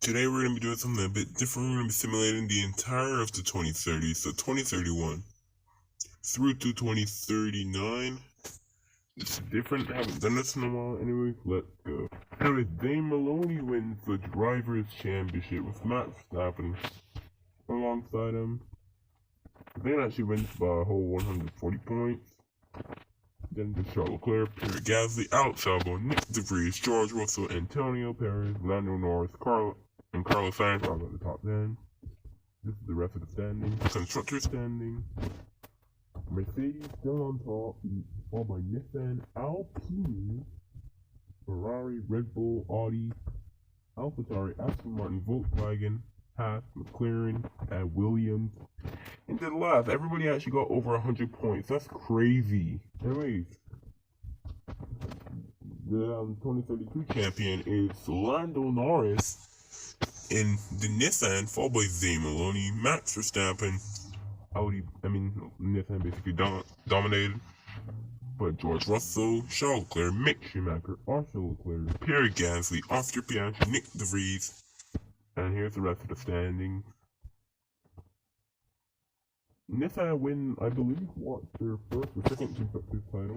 Today we're going to be doing something a bit different. We're going to be simulating the entire of the 2030s, so 2031 through to 2039. It's different. I haven't done this in a while. Anyway, let's go. Anyway, Dane Maloney wins the Drivers' Championship with Max Verstappen alongside him. Dane actually wins by a whole 140 points. Then the Charles Leclerc, Pierre Gasly, Alex Albon, Nick DeVries, George Russell, Antonio Perez, Lando Norris, Carlos Sainz are at the top 10. This is the rest of the standing. Constructor standing. Mercedes still on top, followed by Nissan, Alpine, Ferrari, Red Bull, Audi, AlphaTauri, Aston Martin, Volkswagen, Haas, McLaren, and Williams. And then last, everybody actually got over 100 points. That's crazy. Anyways, the 2032 champion is Lando Norris in the Nissan, followed by Dane Maloney, Max Verstappen, Nissan basically dominated, but George Russell, Charles Leclerc, Mick Schumacher, Arthur Leclerc, Pierre Gasly, Oscar Piastri, Nick DeVries, and here's the rest of the standings. Nissan win, I believe, their first or second Constructors title.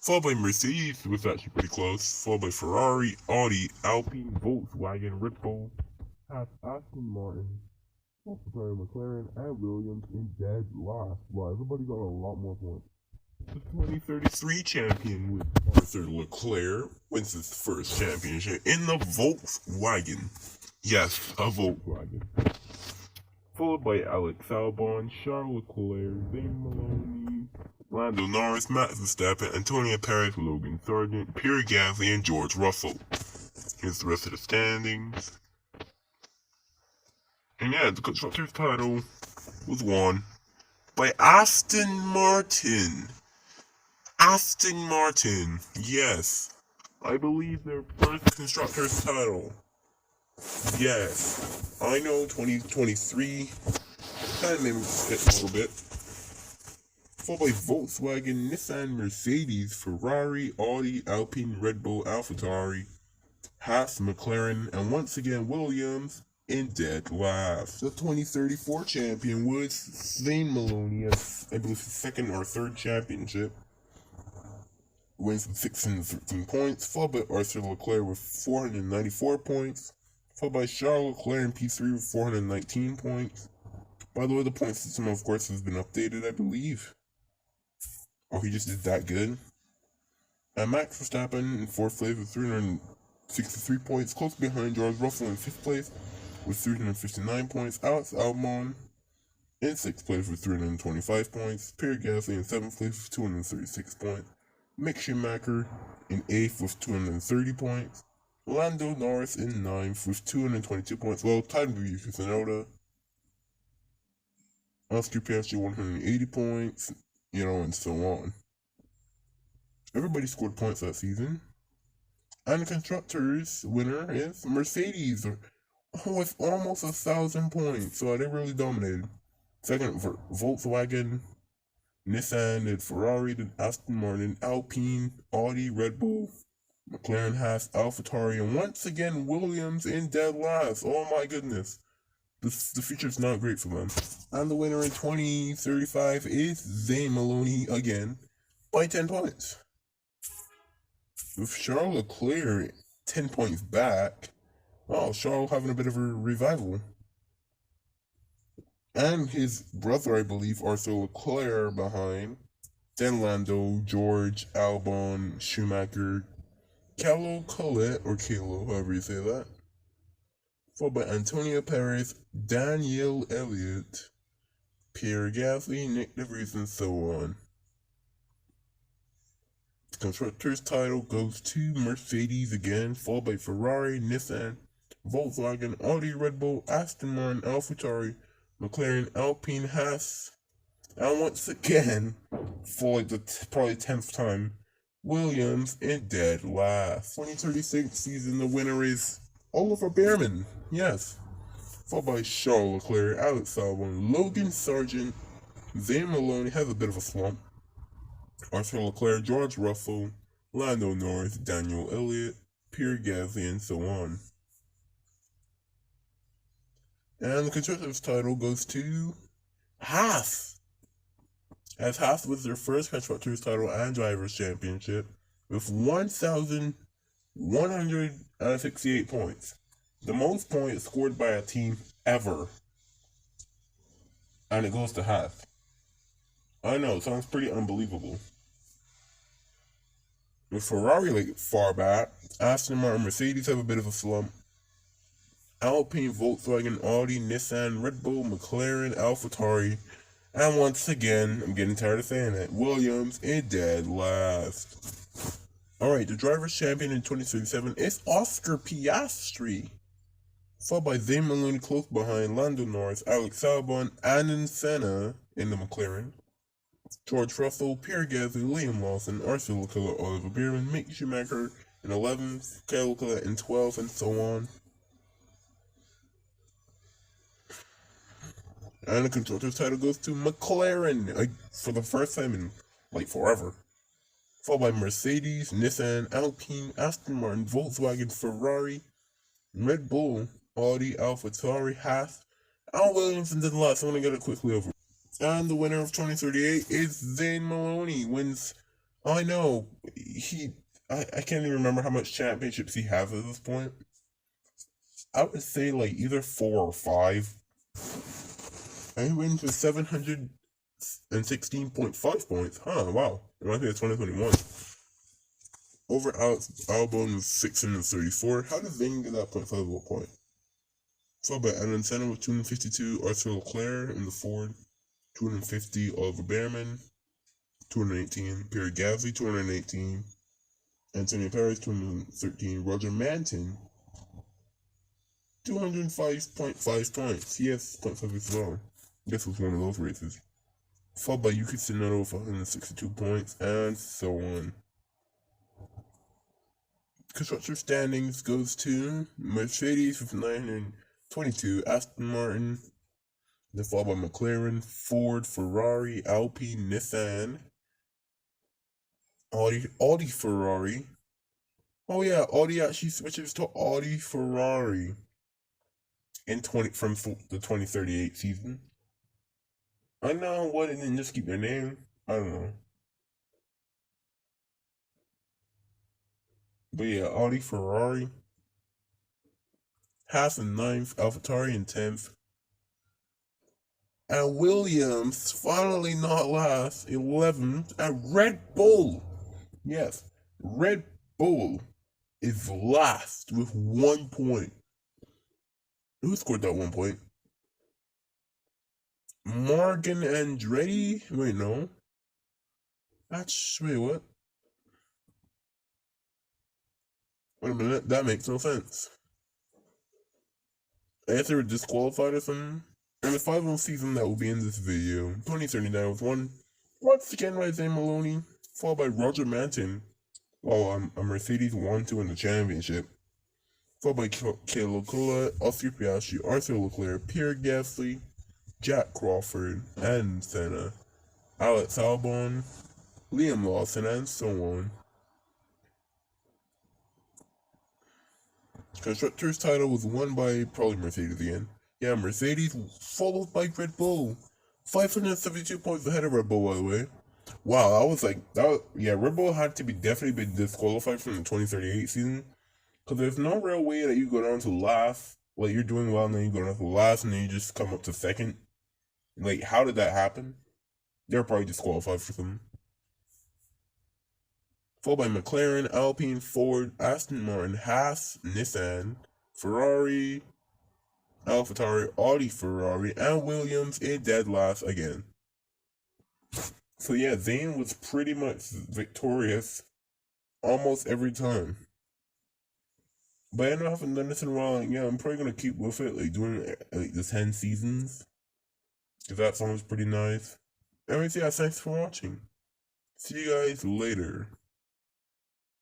Followed by Mercedes, was actually pretty close. Followed by Ferrari, Audi, Alpine, Volkswagen, Red Bull, Haas, Aston Martin, McLaren, and Williams in dead last. Wow, everybody got a lot more points. The 2033 champion with Arthur Leclerc wins his first championship in the Volkswagen. Yes, a Volkswagen. Followed by Alex Albon, Charles Leclerc, Dane Maloney, Lando Norris, Max Verstappen, Antonio Perez, Logan Sargent, Pierre Gasly, and George Russell. Here's the rest of the standings. And yeah, the Constructors title was won by Aston Martin. Aston Martin, yes. I believe their first Constructors title. Yes, I know 2023 kind of made me skip a little bit. Followed by Volkswagen, Nissan, Mercedes, Ferrari, Audi, Alpine, Red Bull, AlphaTauri, Haas, McLaren, and once again Williams in dead last. The 2034 champion was Dane Maloney, as I believe his second or third championship. Wins with 613 points, followed by Arthur Leclerc with 494 points. Followed by Charles Leclerc in P3 with 419 points. By the way, the point system, of course, has been updated, I believe. Oh, he just did that good. And Max Verstappen in 4th place with 363 points, close behind George Russell in 5th place with 359 points. Alex Albon in 6th place with 325 points. Pierre Gasly in 7th place with 236 points. Mick Schumacher in 8th with 230 points. Lando Norris in 9th with 222 points. Well, tied with Yuki Tsunoda. Oscar Piastri 180 points, and so on. Everybody scored points that season. And the Constructors winner is Mercedes with almost 1,000 points. So they really dominated. Second, Volkswagen, Nissan, then Ferrari, then Aston Martin, Alpine, Audi, Red Bull, McLaren, Haas, AlphaTauri, and once again Williams in dead last. Oh my goodness. The future's not great for them. And the winner in 2035 is Dane Maloney again by 10 points. With Charles Leclerc 10 points back, Charles having a bit of a revival. And his brother, I believe, Arthur Leclerc behind. Then Lando, George, Albon, Schumacher, Kalo, however you say that. Followed by Antonio Perez, Daniel Elliott, Pierre Gasly, Nick DeVries, and so on. The Constructors title goes to Mercedes again, followed by Ferrari, Nissan, Volkswagen, Audi, Red Bull, Aston Martin, AlphaTauri, McLaren, Alpine, Haas, and once again, for the probably 10th time, Williams in dead last. 2036 season, the winner is Oliver Behrman, yes. Followed by Charles Leclerc, Alex Albon, Logan Sargent, Dane Maloney has a bit of a slump, Arthur Leclerc, George Russell, Lando Norris, Daniel Elliott, Pierre Gasly, and so on. And the Constructors title goes to Haas, as Haas was their first Constructors title and Drivers' Championship with 1,168 points, the most points scored by a team ever. And it goes to Haas. I know, it sounds pretty unbelievable. With Ferrari like far back, Aston Martin, Mercedes have a bit of a slump. Alpine, Volkswagen, Audi, Nissan, Red Bull, McLaren, AlphaTauri, and once again, I'm getting tired of saying it, Williams is dead last. Alright, the driver's champion in 2037 is Oscar Piastri, followed by Zane Maloney close behind, Lando Norris, Alex Albon, Ayrton Senna in the McLaren, George Russell, Pierre Gasly, Liam Lawson, Arthur Leclerc, Oliver Bierman, Mick Schumacher in 11th, Kyle Leclerc in 12th, and so on. And the Constructors title goes to McLaren, for the first time in, forever. Followed by Mercedes, Nissan, Alpine, Aston Martin, Volkswagen, Ferrari, Red Bull, Audi, AlphaTauri, Haas, and Williams, and then last. I'm going to get it quickly over. And the winner of 2038 is Zane Maloney. Wins, I know, I can't even remember how much championships he has at this point. I would say either 4 or 5. And he wins with 716.5 points. Huh, wow. It reminds me of 2021. Over Alex Albon with 634. How does Zane get that 0.5 point? Followed by Ayrton Senna with 252. Arthur Leclerc in the Ford. 250. Oliver Bierman. 218. Pierre Gasly, 218. Antonio Perez, 213. Roger Manton, 205.5 points. Yes, 0.5 as well. This was one of those races. Followed by Yuki Tsunoda with 162 points, and so on. Constructor standings goes to Mercedes with 922, Aston Martin, then followed by McLaren, Ford, Ferrari, Alpine, Nissan, Audi, Ferrari. Oh yeah, Audi actually switches to Audi, Ferrari from the 2038 season. I know, why didn't they just keep their name? I don't know. But yeah, Audi, Ferrari. Haas in 9th, AlphaTauri in 10th. And Williams, finally not last, 11th. And Red Bull, yes, Red Bull is last with 1 point. Who scored that 1 point? Morgan Andretti? Wait, no. Wait, what? Wait a minute, that makes no sense. I guess they were disqualified or something. And the final season that will be in this video, 2039, was won once again by Zane Maloney, followed by Roger Manton, while a Mercedes won to win the championship. Followed by Kyle Leclerc, Oscar Piastri, Arthur Leclerc, Pierre Gasly, Jack Crawford, and Senna, Alex Albon, Liam Lawson, and so on. Constructors title was won by probably Mercedes again. Yeah, Mercedes followed by Red Bull. 572 points ahead of Red Bull, by the way. Wow, Red Bull had to be definitely been disqualified from the 2038 season. Because there's no real way that you go down to last. You're doing well, and then you go down to last, and then you just come up to second. How did that happen? They're probably disqualified for something. Followed by McLaren, Alpine, Ford, Aston Martin, Haas, Nissan, Ferrari, AlphaTauri, Audi, Ferrari, and Williams is dead last again. So yeah, Zane was pretty much victorious almost every time. But I know I haven't done this in a while. Yeah, I'm probably gonna keep with it, doing the 10 seasons. Because that sounds pretty nice. Anyways, yeah, thanks for watching. See you guys later.